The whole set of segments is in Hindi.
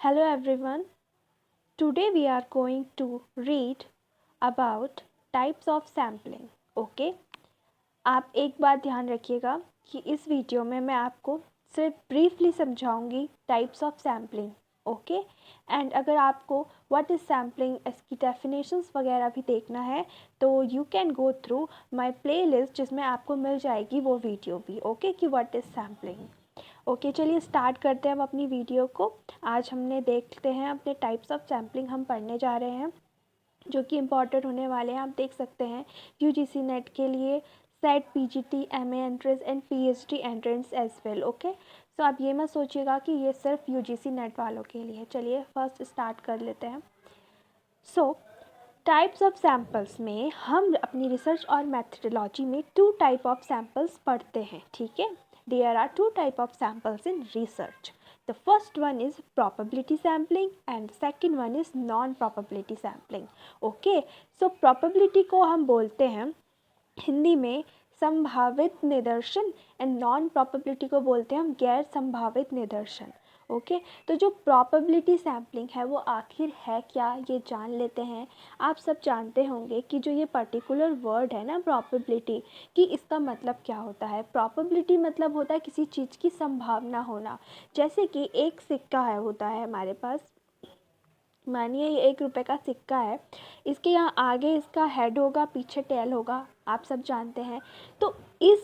Hello everyone. Today we are going to read about types of sampling. Okay? आप एक बात ध्यान रखिएगा कि इस वीडियो में मैं आपको सिर्फ ब्रीफली समझाऊंगी types of sampling. Okay? And अगर आपको व्हाट इज़ सैम्पलिंग इसकी डेफिनेशंस वगैरह भी देखना है तो you can go through my playlist जिसमें आपको मिल जाएगी वो वीडियो भी. ओके? कि व्हाट इज़ सैम्पलिंग. ओके, चलिए स्टार्ट करते हैं हम अपनी वीडियो को. आज हमने देखते हैं अपने टाइप्स ऑफ सैम्पलिंग हम पढ़ने जा रहे हैं जो कि इम्पॉर्टेंट होने वाले हैं. आप देख सकते हैं यूजीसी नेट के लिए SET, PGT, MA entrance and PhD entrance as well. Okay, so आप ये मत सोचिएगा कि ये सिर्फ यूजीसी नेट वालों के लिए है. चलिए फर्स्ट स्टार्ट कर लेते हैं. सो टाइप्स ऑफ सैम्पल्स में हम अपनी रिसर्च और मैथडोलॉजी में 2 टाइप ऑफ सैम्पल्स पढ़ते हैं. ठीक है, there are 2 type of samples in research. The first one is probability sampling and second one is non-probability sampling. Okay, so probability को हम बोलते हैं हिंदी में संभावित निदर्शन एंड नॉन प्रोबेबिलिटी को बोलते हैं हम गैर संभावित निदर्शन. ओके, तो जो प्रोबेबिलिटी सैम्पलिंग है वो आखिर है क्या ये जान लेते हैं. आप सब जानते होंगे कि जो ये पर्टिकुलर वर्ड है ना प्रोबेबिलिटी, कि इसका मतलब क्या होता है. प्रोबेबिलिटी मतलब होता है किसी चीज़ की संभावना होना. जैसे कि एक सिक्का है होता है हमारे पास, मानिए ये 1 रुपये का सिक्का है. इसके यहाँ आगे इसका हेड होगा, पीछे टेल होगा, आप सब जानते हैं. तो इस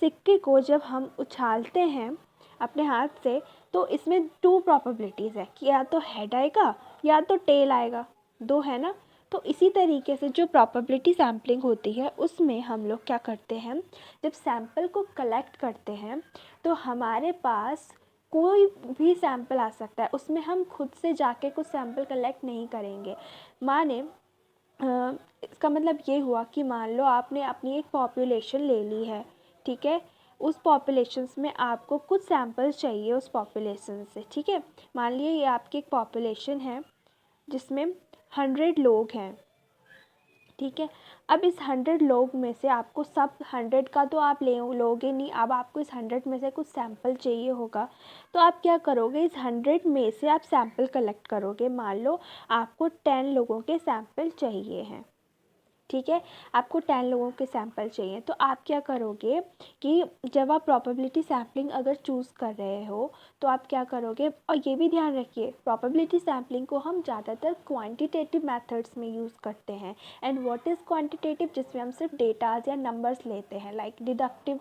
सिक्के को जब हम उछालते हैं अपने हाथ से तो इसमें 2 प्रोबेबिलिटीज़ है कि या तो हेड आएगा या तो टेल आएगा. 2 है ना. तो इसी तरीके से जो प्रोबेबिलिटी सैम्पलिंग होती है उसमें हम लोग क्या करते हैं, जब सैंपल को कलेक्ट करते हैं तो हमारे पास कोई भी सैंपल आ सकता है. उसमें हम खुद से जाके कुछ सैंपल कलेक्ट नहीं करेंगे. माने इसका मतलब ये हुआ कि मान लो आपने अपनी एक पॉपुलेशन ले ली है. ठीक है, उस पॉपुलेशंस में आपको कुछ सैंपल्स चाहिए उस पॉपुलेशन से. ठीक है, मान लीजिए ये आपकी एक पॉपुलेशन है जिसमें 100 लोग हैं. ठीक है, अब इस 100 लोग में से आपको सब 100 का तो आप लोगे नहीं. अब आपको इस 100 में से कुछ सैंपल चाहिए होगा तो आप क्या करोगे, इस 100 में से आप सैंपल कलेक्ट करोगे. मान लो आपको 10 लोगों के सैंपल चाहिए हैं. ठीक है, आपको 10 लोगों के सैंपल चाहिए तो आप क्या करोगे कि जब आप प्रोबेबिलिटी सैम्पलिंग अगर चूज़ कर रहे हो तो आप क्या करोगे. और ये भी ध्यान रखिए प्रोबेबिलिटी सैम्पलिंग को हम ज़्यादातर क्वांटिटेटिव मेथड्स में यूज़ करते हैं. एंड व्हाट इज़ क्वांटिटेटिव, जिसमें हम सिर्फ डेटाज या नंबर्स लेते हैं, लाइक डिडक्टिव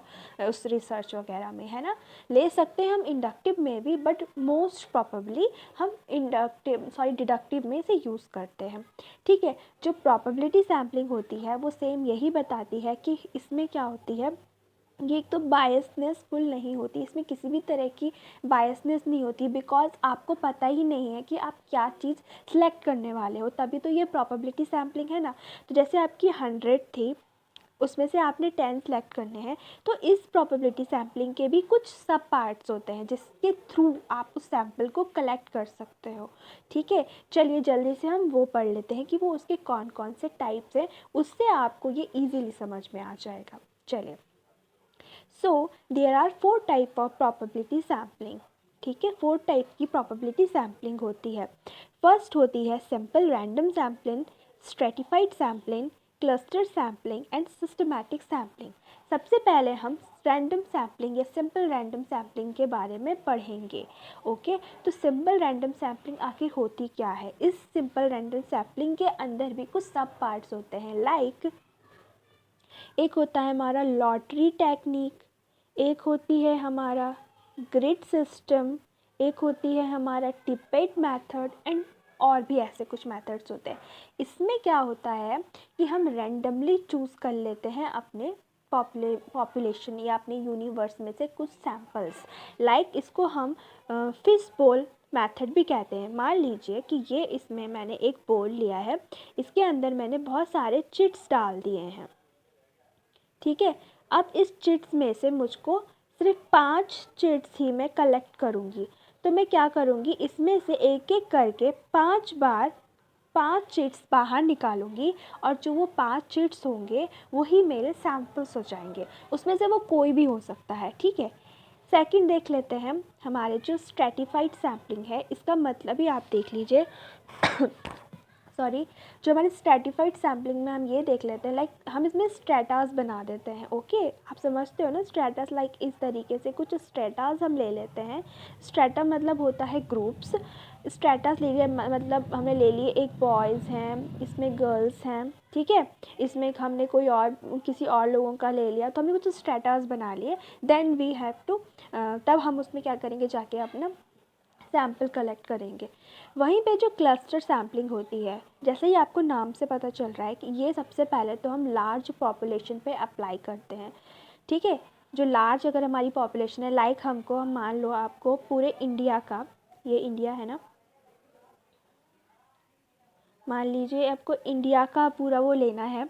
उस रिसर्च वगैरह में है ना. ले सकते हैं हम इंडक्टिव में भी, बट मोस्ट प्रोबेबली हम डिडक्टिव में से यूज़ करते हैं. ठीक है, जो प्रोबेबिलिटी सैम्पलिंग होती है वो सेम यही बताती है कि इसमें क्या होती है, ये एक तो बायसनेस फुल नहीं होती. इसमें किसी भी तरह की बायसनेस नहीं होती बिकॉज आपको पता ही नहीं है कि आप क्या चीज़ सेलेक्ट करने वाले हो. तभी तो ये प्रोबेबिलिटी सैम्पलिंग है ना. तो जैसे आपकी 100 थी, उसमें से आपने 10 सेलेक्ट करने हैं तो इस प्रोबेबिलिटी सैम्पलिंग के भी कुछ सब पार्ट्स होते हैं जिसके थ्रू आप उस सैम्पल को कलेक्ट कर सकते हो. ठीक है, चलिए जल्दी से हम वो पढ़ लेते हैं कि वो उसके कौन कौन से टाइप्स हैं, उससे आपको ये इजीली समझ में आ जाएगा. चलिए, so there are 4 type of probability sampling. ठीक है, 4 टाइप की प्रोबेबिलिटी सैम्पलिंग होती है. फर्स्ट होती है simple random sampling, stratified sampling, cluster sampling and systematic sampling. सबसे पहले हम रैंडम सैम्पलिंग या सिंपल रैंडम सैम्पलिंग के बारे में पढ़ेंगे. ओके, तो सिंपल रैंडम सैम्पलिंग आखिर होती क्या है. इस सिंपल रैंडम सैम्पलिंग के अंदर भी कुछ सब पार्ट्स होते हैं. लाइक एक होता है हमारा लॉटरी टेक्निक, एक होती है हमारा ग्रिड सिस्टम, एक होती है हमारा टिपेट मेथड एंड और भी ऐसे कुछ मेथड्स होते हैं. इसमें क्या होता है कि हम रैंडमली चूज़ कर लेते हैं अपने पॉपुलेशन या अपने यूनिवर्स में से कुछ सैम्पल्स. लाइक इसको हम फिश बोल मेथड भी कहते हैं. मान लीजिए कि ये इसमें मैंने एक बोल लिया है, इसके अंदर मैंने बहुत सारे चिट्स डाल दिए हैं. ठीक है, अब इस चिट्स में से मुझको सिर्फ 5 चिट्स ही मैं कलेक्ट करूँगी. तो मैं क्या करूँगी, इसमें से एक एक करके 5 बार 5 चिट्स बाहर निकालूंगी और जो वो 5 चिट्स होंगे वही मेरे सैम्पल्स हो जाएंगे. उसमें से वो कोई भी हो सकता है. ठीक है, सेकंड देख लेते हैं हमारे जो स्ट्रेटिफाइड सैम्पलिंग है, इसका मतलब ही आप देख लीजिए सॉरी, जो हमारी स्ट्रेटिफाइड सैम्पलिंग में हम ये देख लेते हैं, लाइक हम इसमें स्ट्रेटास बना देते हैं। ओके, आप समझते हो ना स्ट्रेटास, लाइक इस तरीके से कुछ स्ट्रेटास हम ले लेते हैं। स्ट्रेटा मतलब होता है ग्रुप्स। स्ट्रेटास ले लिए मतलब हमने ले लिए, एक बॉयज़ हैं, इसमें गर्ल्स हैं, ठीक है, इसमें हमने कोई और किसी और लोगों का ले लिया, तो हमने कुछ स्ट्रेटास बना लिए। देन वी हैव टू, तब हम उसमें क्या करेंगे, जाके अपना सैम्पल कलेक्ट करेंगे। वहीं पे जो क्लस्टर सैम्पलिंग होती है, जैसे ही आपको नाम से पता चल रहा है कि ये सबसे पहले तो हम लार्ज पॉपुलेशन पे अप्लाई करते हैं, ठीक है। जो लार्ज अगर हमारी पॉपुलेशन है, लाइक हमको, हम मान लो आपको पूरे इंडिया का, ये इंडिया है ना, मान लीजिए आपको इंडिया का पूरा वो लेना है,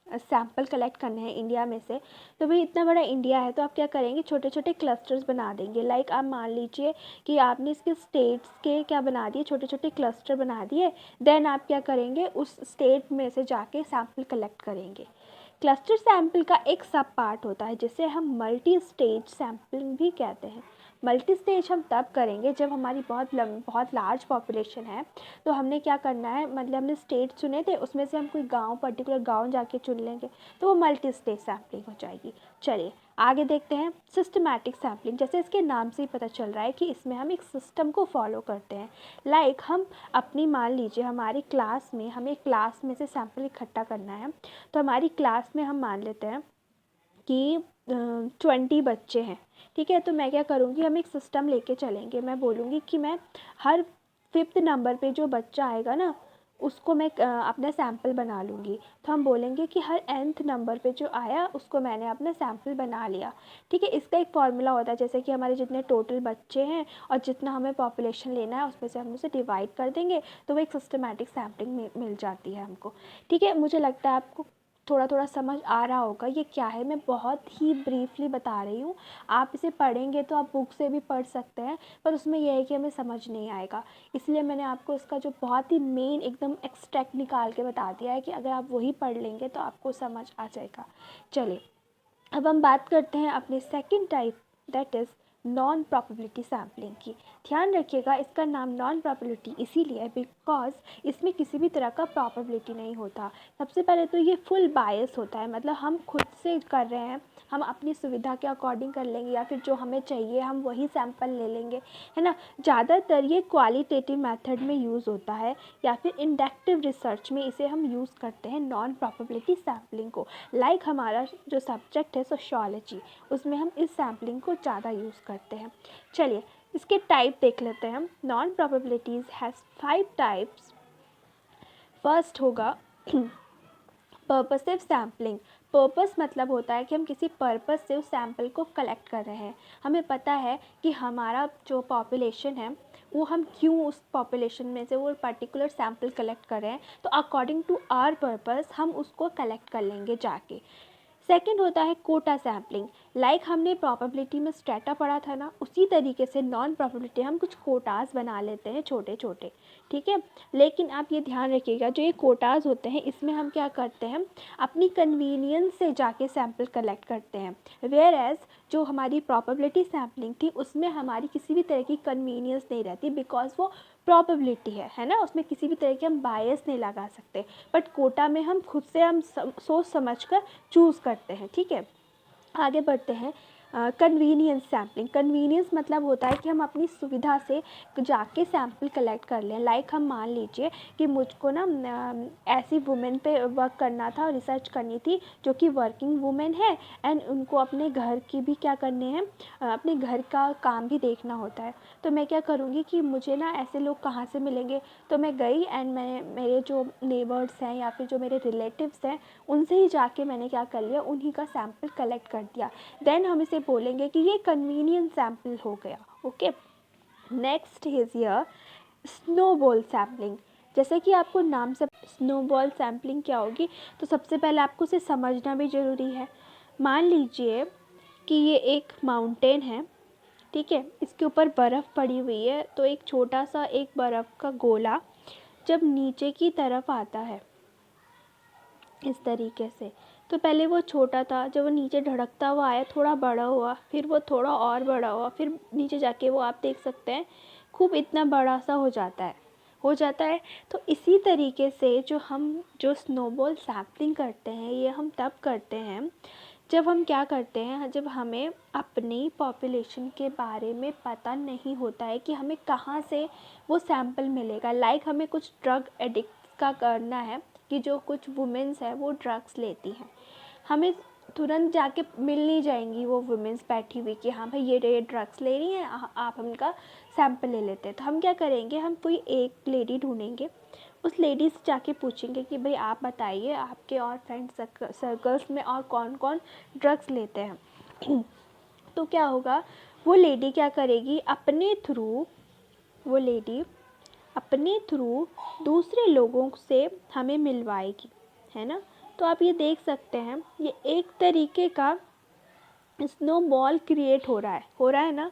सैम्पल कलेक्ट करने हैं इंडिया में से, तो भाई इतना बड़ा इंडिया है, तो आप क्या करेंगे, छोटे छोटे क्लस्टर्स बना देंगे। लाइक आप मान लीजिए कि आपने इसके स्टेट्स के क्या बना दिए, छोटे छोटे क्लस्टर बना दिए। देन आप क्या करेंगे, उस स्टेट में से जाके सैम्पल कलेक्ट करेंगे। क्लस्टर सैम्पल का एक सब पार्ट होता है जिसे हम मल्टी स्टेज सैम्पलिंग भी कहते हैं। मल्टी स्टेज हम तब करेंगे जब हमारी बहुत लार्ज पॉपुलेशन है, तो हमने क्या करना है, मतलब हमने स्टेट चुने थे, उसमें से हम कोई गांव, पर्टिकुलर गांव जाके चुन लेंगे, तो वो मल्टी स्टेज सैम्पलिंग हो जाएगी। चलिए आगे देखते हैं सिस्टमैटिक सैम्पलिंग। जैसे इसके नाम से ही पता चल रहा है कि इसमें हम एक सिस्टम को फॉलो करते हैं। लाइक हम अपनी, मान लीजिए हमारी क्लास में, हमें क्लास में से सैम्पल इकट्ठा करना है, तो हमारी क्लास में हम मान लेते हैं कि 20 बच्चे हैं, ठीक है। तो मैं क्या करूँगी, हम एक सिस्टम लेके चलेंगे। मैं बोलूँगी कि मैं हर 5th नंबर पे जो बच्चा आएगा ना, उसको मैं अपना सैम्पल बना लूँगी। तो हम बोलेंगे कि हर nth नंबर पे जो आया उसको मैंने अपना सैम्पल बना लिया, ठीक है। इसका एक फॉर्मूला होता है, जैसे कि हमारे जितने टोटल बच्चे हैं और जितना हमें पॉपुलेशन लेना है उसमें से हम उसे डिवाइड कर देंगे, तो वो एक सिस्टमैटिक सैम्पलिंग मिल जाती है हमको, ठीक है। मुझे लगता है आपको थोड़ा थोड़ा समझ आ रहा होगा ये क्या है। मैं बहुत ही ब्रीफली बता रही हूँ, आप इसे पढ़ेंगे तो आप बुक से भी पढ़ सकते हैं, पर उसमें यह है कि हमें समझ नहीं आएगा, इसलिए मैंने आपको इसका जो बहुत ही मेन एकदम एक्सट्रैक्ट निकाल के बता दिया है कि अगर आप वही पढ़ लेंगे तो आपको समझ आ जाएगा। चलिए अब हम बात करते हैं अपने second type, that is non probability sampling की। ध्यान रखिएगा, इसका नाम नॉन प्रोबेबिलिटी इसीलिए है बिकॉज इसमें किसी भी तरह का प्रोबेबिलिटी नहीं होता। सबसे पहले तो ये फुल बायस होता है, मतलब हम खुद से कर रहे हैं, हम अपनी सुविधा के अकॉर्डिंग कर लेंगे या फिर जो हमें चाहिए हम वही सैंपल ले लेंगे, है ना। ज़्यादातर ये क्वालिटेटिव मेथड में यूज़ होता है या फिर इंडक्टिव रिसर्च में इसे हम यूज़ करते हैं नॉन प्रोबेबिलिटी सैम्पलिंग को। लाइक हमारा जो सब्जेक्ट है सोशियोलॉजी, उसमें हम इस सैम्पलिंग को ज़्यादा यूज़ करते हैं। चलिए इसके टाइप देख लेते हैं हम। Non probabilities has 5 types. First होगा पर्पसिव सैम्पलिंग। पर्पस मतलब होता है कि हम किसी पर्पस से उस सैम्पल को कलेक्ट कर रहे हैं। हमें पता है कि हमारा जो पॉपुलेशन है वो हम क्यों उस पॉपुलेशन में से वो पर्टिकुलर सैम्पल कलेक्ट कर रहे हैं, तो अकॉर्डिंग टू आवर पर्पस हम उसको कलेक्ट कर लेंगे जाके। सेकंड होता है कोटा सैम्पलिंग। लाइक हमने प्रोबेबिलिटी में स्ट्रेटा पढ़ा था ना, उसी तरीके से नॉन प्रोबेबिलिटी हम कुछ कोटास बना लेते हैं छोटे छोटे, ठीक है। लेकिन आप ये ध्यान रखिएगा, जो ये कोटास होते हैं इसमें हम क्या करते हैं, अपनी कन्वीनियंस से जाके सैम्पल कलेक्ट करते हैं। वेयर एज जो हमारी प्रोबेबिलिटी सैम्पलिंग थी उसमें हमारी किसी भी तरह की कन्वीनियंस नहीं रहती, बिकॉज वो प्रोबेबिलिटी है ना, उसमें किसी भी तरह के हम बायस नहीं लगा सकते। बट कोटा में हम खुद से हम सोच समझ कर चूज़ करते हैं, ठीक है। आगे बढ़ते हैं। Convenience sampling. कन्वीनियंस मतलब होता है कि हम अपनी सुविधा से जाके सैम्पल कलेक्ट कर लें। लाइक हम मान लीजिए कि मुझको ना ऐसी वुमेन पे वर्क करना था, रिसर्च करनी थी जो कि वर्किंग वुमेन है एंड उनको अपने घर की भी क्या करने हैं, अपने घर का काम भी देखना होता है। तो मैं क्या करूँगी कि मुझे ना ऐसे लोग कहाँ से मिलेंगे, तो मैं गई एंड मेरे जो नेबर्स हैं या फिर जो मेरे रिलेटिव्स हैं उनसे ही जाके मैंने क्या कर लिया, उन्हीं का सैम्पल कलेक्ट कर दिया। देन हम इसे बोलेंगे कि ये कन्वीनियंट सैम्पल हो गया। Okay, next is here snowball sampling. जैसे कि आपको नाम से स्नोबॉल सैम्पलिंग क्या होगी, तो सबसे पहले आपको इसे समझना भी ज़रूरी है। मान लीजिए कि ये एक माउंटेन है, ठीक है, इसके ऊपर बर्फ़ पड़ी हुई है, तो एक छोटा सा एक बर्फ़ का गोला जब नीचे की तरफ आता है इस तरीके से, तो पहले वो छोटा था, जब वो नीचे ढढ़कता हुआ आया थोड़ा बड़ा हुआ, फिर वो थोड़ा और बड़ा हुआ, फिर नीचे जाके वो आप देख सकते हैं खूब इतना बड़ा सा हो जाता है। तो इसी तरीके से जो स्नोबॉल सैम्पलिंग करते हैं ये हम तब करते हैं जब हम क्या करते हैं, जब हमें अपनी पॉपुलेशन के बारे में पता नहीं होता है कि हमें कहाँ से वो सैंपल मिलेगा। लाइक हमें कुछ ड्रग एडिक्ट का करना है कि जो कुछ वुमेन्स है वो ड्रग्स लेती हैं, हमें तुरंत जाके मिल नहीं जाएंगी वो वुमेन्स बैठी हुई कि हाँ भाई ये ड्रग्स ले रही हैं, आप हमका सैंपल ले लेते हैं। तो हम क्या करेंगे, हम कोई एक लेडी ढूंढेंगे, उस लेडी से जाके पूछेंगे कि भाई आप बताइए आपके और फ्रेंड सर्कल्स में और कौन कौन ड्रग्स लेते हैं। तो क्या होगा, वो लेडी क्या करेगी, वो लेडी अपने थ्रू दूसरे लोगों से हमें मिलवाएगी, है ना। तो आप ये देख सकते हैं ये एक तरीके का स्नोबॉल क्रिएट हो रहा है ना।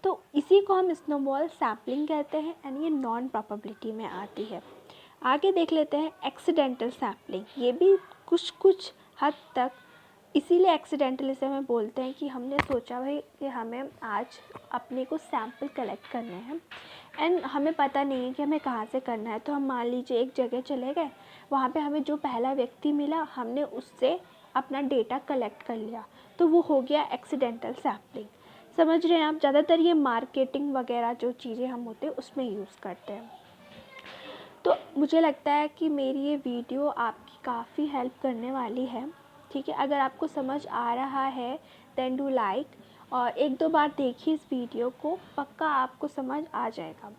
तो इसी को हम स्नोबॉल सैम्पलिंग कहते हैं एंड ये नॉन प्रोबेबिलिटी में आती है। आगे देख लेते हैं एक्सीडेंटल सैम्पलिंग। ये भी कुछ हद तक इसीलिए एक्सीडेंटल इसे हमें बोलते हैं कि हमने सोचा भाई कि हमें आज अपने को सैंपल कलेक्ट करने हैं एंड हमें पता नहीं है कि हमें कहाँ से करना है। तो हम मान लीजिए एक जगह चले गए, वहाँ पे हमें जो पहला व्यक्ति मिला हमने उससे अपना डेटा कलेक्ट कर लिया, तो वो हो गया एक्सीडेंटल सैम्पलिंग। समझ रहे हैं आप। ज़्यादातर ये मार्केटिंग वगैरह जो चीज़ें हम होते हैं उसमें यूज़ करते हैं। तो मुझे लगता है कि मेरी ये वीडियो आपकी काफ़ी हेल्प करने वाली है, ठीक है। अगर आपको समझ आ रहा है देन डू लाइक, और एक दो बार देखिए इस वीडियो को, पक्का आपको समझ आ जाएगा।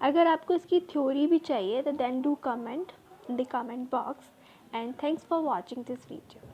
अगर आपको इसकी थ्योरी भी चाहिए तो then do comment in the comment box and thanks for watching this video.